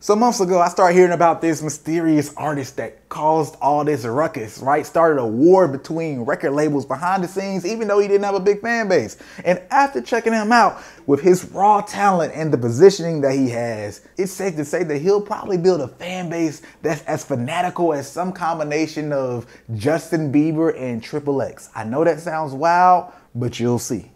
So months ago, I started hearing about this mysterious artist that caused all this ruckus, right? Started a war between record labels behind the scenes, even though he didn't have a big fan base. And after checking him out with his raw talent and the positioning that he has, it's safe to say that he'll probably build a fan base that's as fanatical as some combination of Justin Bieber and Triple X. I know that sounds wild, but you'll see.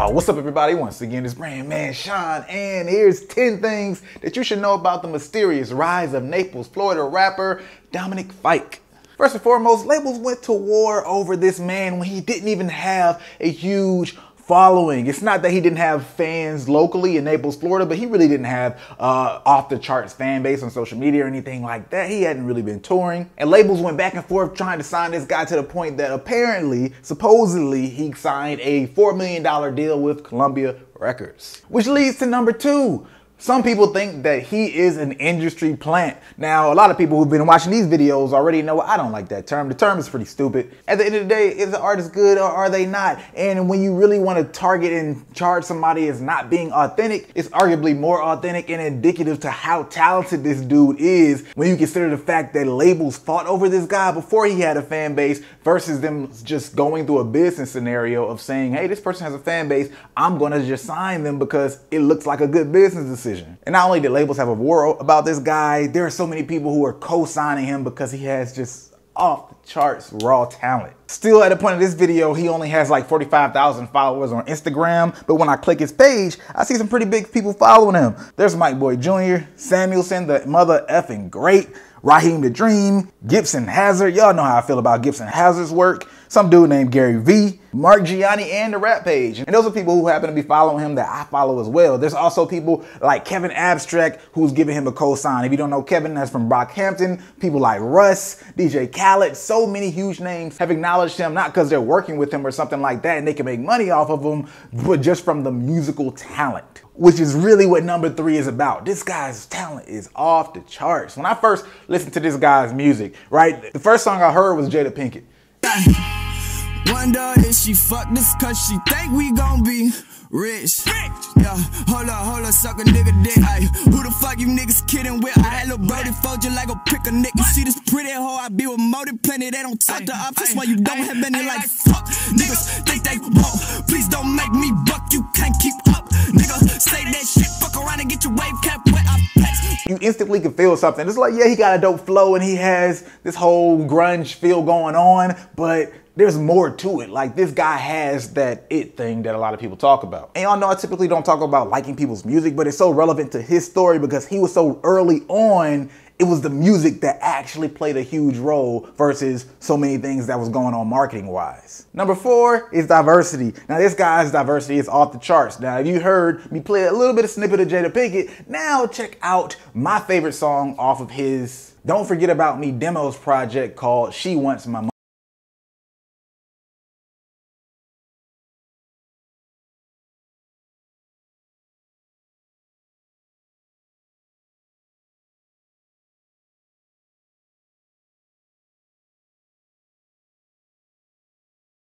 What's up, everybody? Once again, it's BrandMan Sean, and here's 10 things that you should know about the mysterious rise of Naples, Florida rapper Dominic Fike. First and foremost, labels went to war over this man when he didn't even have a huge following. It's not that he didn't have fans locally in Naples, Florida, but he really didn't have off the charts fan base on social media or anything like that. He hadn't really been touring, and labels went back and forth trying to sign this guy to the point that apparently, supposedly, he signed a $4 million deal with Columbia Records. Which leads to number 2. Some people think that he is an industry plant. Now, a lot of people who've been watching these videos already know I don't like that term. The term is pretty stupid. At the end of the day, is the artist good or are they not? And when you really want to target and charge somebody as not being authentic, it's arguably more authentic and indicative to how talented this dude is when you consider the fact that labels fought over this guy before he had a fan base versus them just going through a business scenario of saying, hey, this person has a fan base, I'm gonna just sign them because it looks like a good business decision. And not only did labels have a war about this guy, there are so many people who are co-signing him because he has just off the charts raw talent. Still, at the point of this video, he only has like 45,000 followers on Instagram, but when I click his page, I see some pretty big people following him. There's Mike Boy Jr., Samuelson, the mother effing great, Raheem the Dream, Gibson Hazard. Y'all know how I feel about Gibson Hazard's work. Some dude named Gary V, Mark Gianni, and the Rap Page. And those are people who happen to be following him that I follow as well. There's also people like Kevin Abstract who's giving him a cosign. If you don't know Kevin, that's from Brockhampton. People like Russ, DJ Khaled, so many huge names have acknowledged him, not because they're working with him or something like that and they can make money off of him, but just from the musical talent, which is really what number 3 is about. This guy's talent is off the charts. When I first listened to this guy's music, right, the first song I heard was Jada Pinkett. Wonder if she fuck this cause she think we gon' be rich. Yeah, hold up, suck a nigga dick. Ay, who the fuck you niggas kidding with? I had little Brody fold you like a pick a nigga. See this pretty hoe, I be with motive plenty. They don't talk to options why you don't have any like fuck. Niggas think they won't. Please don't make me buck, you can't keep up. Nigga, say that shit, fuck around and get your wave cap wet. You instantly can feel something. It's like, yeah, he got a dope flow and he has this whole grunge feel going on, but there's more to it. Like, this guy has that it thing that a lot of people talk about. And y'all know I typically don't talk about liking people's music, but it's so relevant to his story because he was so early on. It was the music that actually played a huge role versus so many things that was going on marketing wise. Number 4 is diversity. Now, this guy's diversity is off the charts. Now, if you heard me play a little bit of snippet of Jada Pinkett, now check out my favorite song off of his Don't Forget About Me demos project called She Wants My Money.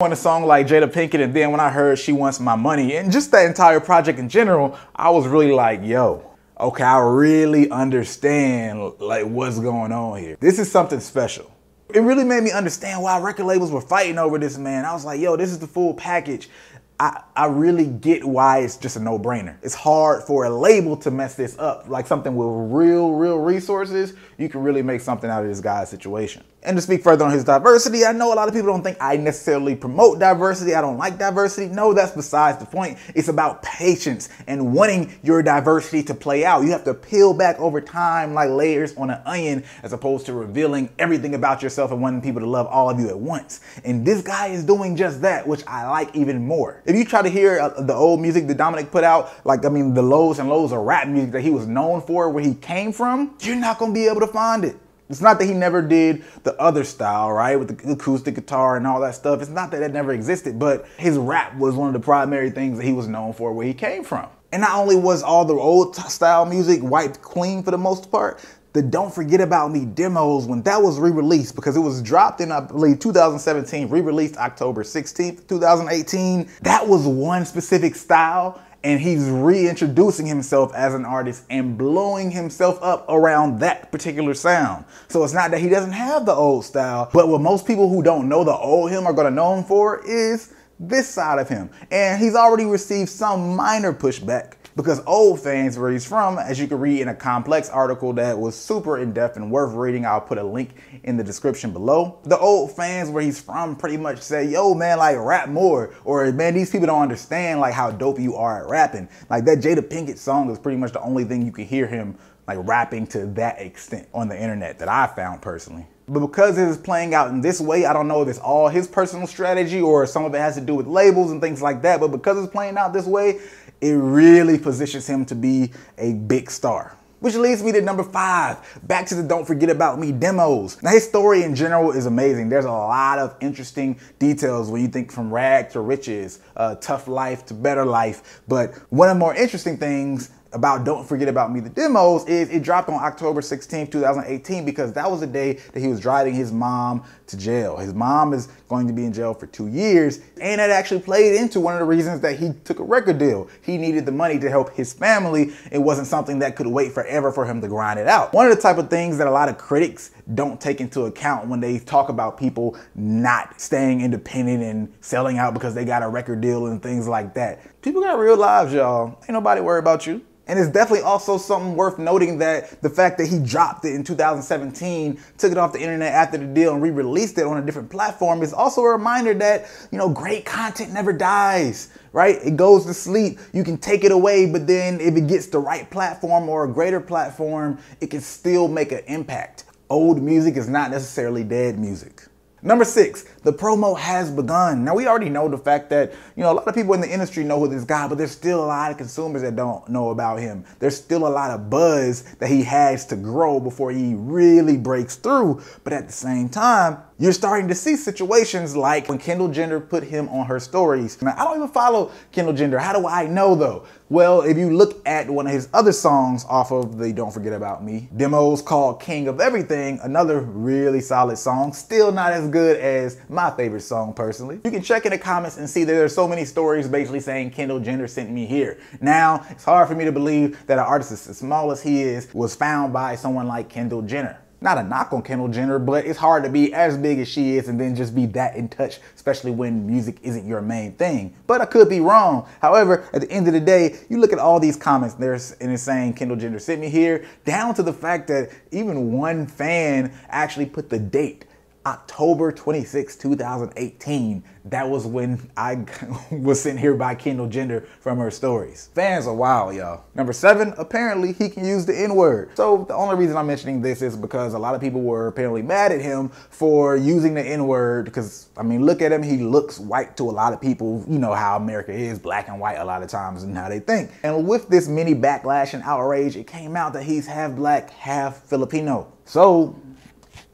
On a song like Jada Pinkett, and then when I heard She Wants My Money and just that entire project in general, I was really like, yo, okay, I really understand like what's going on here. This is something special. It really made me understand why record labels were fighting over this man. I was like, yo, this is the full package. I really get why it's just a no-brainer. It's hard for a label to mess this up. Like something with real resources, you can really make something out of this guy's situation. And to speak further on his diversity, I know a lot of people don't think I necessarily promote diversity. I don't like diversity. No, that's besides the point. It's about patience and wanting your diversity to play out. You have to peel back over time like layers on an onion as opposed to revealing everything about yourself and wanting people to love all of you at once. And this guy is doing just that, which I like even more. If you try to hear the old music that Dominic put out, like, I mean, the lows and lows of rap music that he was known for, where he came from, you're not gonna be able to find it. It's not that he never did the other style, right, with the acoustic guitar and all that stuff. It's not that it never existed, but his rap was one of the primary things that he was known for where he came from. And not only was all the old style music wiped clean for the most part, the Don't Forget About Me demos, when that was re-released, because it was dropped in, I believe, 2017, re-released October 16th, 2018, that was one specific style, and he's reintroducing himself as an artist and blowing himself up around that particular sound. So it's not that he doesn't have the old style, but what most people who don't know the old him are gonna know him for is this side of him. And he's already received some minor pushback, because old fans where he's from, as you can read in a Complex article that was super in-depth and worth reading, I'll put a link in the description below. The old fans where he's from pretty much say, yo man, like rap more, or man, these people don't understand like how dope you are at rapping. Like that Jada Pinkett song is pretty much the only thing you can hear him like rapping to that extent on the internet that I found personally. But because it is playing out in this way, I don't know if it's all his personal strategy or some of it has to do with labels and things like that, but because it's playing out this way, it really positions him to be a big star. Which leads me to number 5, back to the Don't Forget About Me demos. Now his story in general is amazing. There's a lot of interesting details when you think from rag to riches, tough life to better life. But one of the more interesting things about Don't Forget About Me, the demos, is it dropped on October 16th, 2018, because that was the day that he was driving his mom to jail. His mom is going to be in jail for 2 years, and that actually played into one of the reasons that he took a record deal. He needed the money to help his family. It wasn't something that could wait forever for him to grind it out. One of the type of things that a lot of critics don't take into account when they talk about people not staying independent and selling out because they got a record deal and things like that. People got real lives, y'all. Ain't nobody worried about you. And it's definitely also something worth noting that the fact that he dropped it in 2017, took it off the internet after the deal and re-released it on a different platform is also a reminder that, you know, great content never dies, right? It goes to sleep. You can take it away, but then if it gets the right platform or a greater platform, it can still make an impact. Old music is not necessarily dead music. Number 6, the promo has begun. Now we already know the fact that, you know, a lot of people in the industry know who this guy, but there's still a lot of consumers that don't know about him. There's still a lot of buzz that he has to grow before he really breaks through. But at the same time, you're starting to see situations like when Kendall Jenner put him on her stories. Now, I don't even follow Kendall Jenner. How do I know though? Well, if you look at one of his other songs off of the Don't Forget About Me demos called King of Everything, another really solid song, still not as good as my favorite song personally. You can check in the comments and see that there's so many stories basically saying Kendall Jenner sent me here. Now, it's hard for me to believe that an artist as small as he is was found by someone like Kendall Jenner. Not a knock on Kendall Jenner, but it's hard to be as big as she is and then just be that in touch, especially when music isn't your main thing. But I could be wrong. However, at the end of the day, you look at all these comments and it's saying Kendall Jenner sent me here, down to the fact that even one fan actually put the date, October 26, 2018. That was when I was sent here by Kendall Jenner from her stories. Fans are wild, y'all. Number 7, apparently he can use the N-word. So the only reason I'm mentioning this is because a lot of people were apparently mad at him for using the N-word because, I mean, look at him. He looks white to a lot of people. You know how America is, black and white a lot of times and how they think. And with this mini backlash and outrage, it came out that he's half black, half Filipino. So,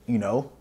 you know,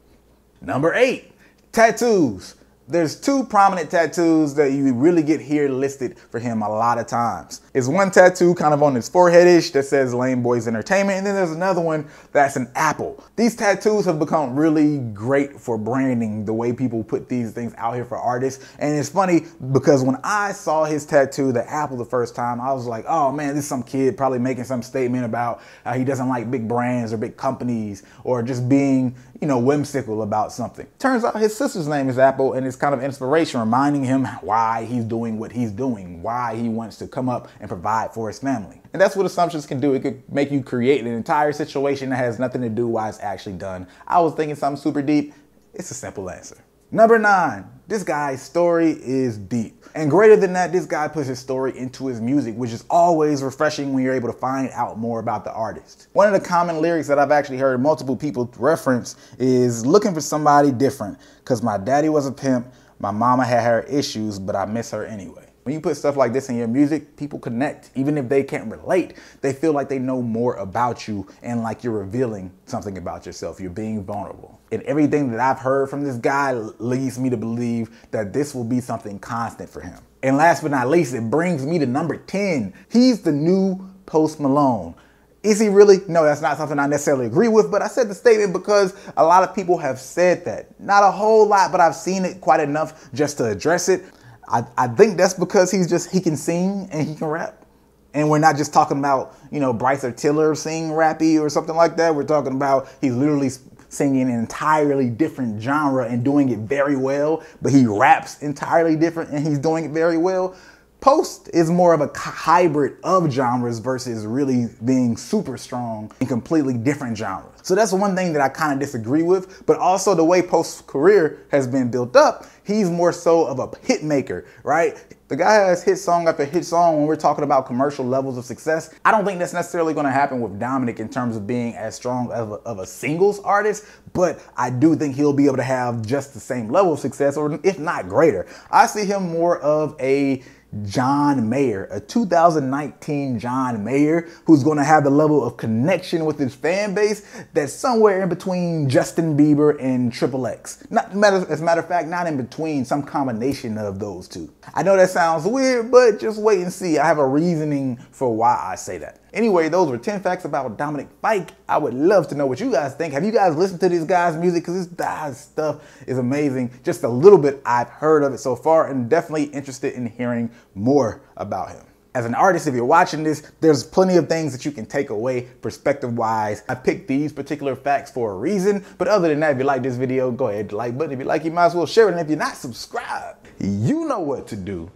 Number 8, tattoos. There's 2 prominent tattoos that you really get here listed for him a lot of times. It's one tattoo kind of on his forehead-ish that says Lame Boys Entertainment, and then there's another one that's an apple. These tattoos have become really great for branding, the way people put these things out here for artists. And it's funny because when I saw his tattoo, the apple, the first time, I was like, oh man, this is some kid probably making some statement about how he doesn't like big brands or big companies or just being, you know, whimsical about something. Turns out his sister's name is Apple, and it's kind of inspiration, reminding him why he's doing what he's doing, why he wants to come up and provide for his family. And that's what assumptions can do. It could make you create an entire situation that has nothing to do why it's actually done. I was thinking something super deep. It's a simple answer. Number 9, this guy's story is deep. And greater than that, this guy puts his story into his music, which is always refreshing when you're able to find out more about the artist. One of the common lyrics that I've actually heard multiple people reference is looking for somebody different, because my daddy was a pimp, my mama had her issues, but I miss her anyway. When you put stuff like this in your music, people connect. Even if they can't relate, they feel like they know more about you and like you're revealing something about yourself. You're being vulnerable. And everything that I've heard from this guy leads me to believe that this will be something constant for him. And last but not least, it brings me to number 10. He's the new Post Malone. Is he really? No, that's not something I necessarily agree with, but I said the statement because a lot of people have said that. Not a whole lot, but I've seen it quite enough just to address it. I think that's because he can sing and he can rap. And we're not just talking about, you know, Bryce or Tiller sing rappy or something like that. We're talking about he's literally singing an entirely different genre and doing it very well, but he raps entirely different and he's doing it very well. Post is more of a hybrid of genres versus really being super strong in completely different genres. So that's one thing that I kind of disagree with, but also the way Post's career has been built up, he's more so of a hit maker, right? The guy has hit song after hit song. When we're talking about commercial levels of success, I don't think that's necessarily going to happen with Dominic in terms of being as strong of a singles artist, but I do think he'll be able to have just the same level of success, or if not greater. I see him more of a John Mayer, a 2019 John Mayer, who's going to have the level of connection with his fan base that's somewhere in between Justin Bieber and Triple X. As a matter of fact, not in between, some combination of those two. I know that sounds weird, but just wait and see. I have a reasoning for why I say that. Anyway, those were 10 facts about Dominic Fike. I would love to know what you guys think. Have you guys listened to this guy's music? Because this guy's stuff is amazing. Just a little bit I've heard of it so far, and definitely interested in hearing more about him. As an artist, if you're watching this, there's plenty of things that you can take away perspective-wise. I picked these particular facts for a reason, but other than that, if you like this video, go ahead, hit the like button. If you like, you might as well share it. And if you're not subscribed, you know what to do.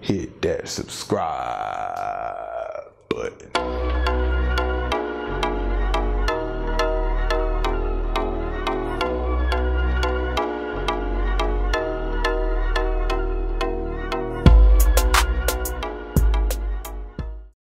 Hit that subscribe button.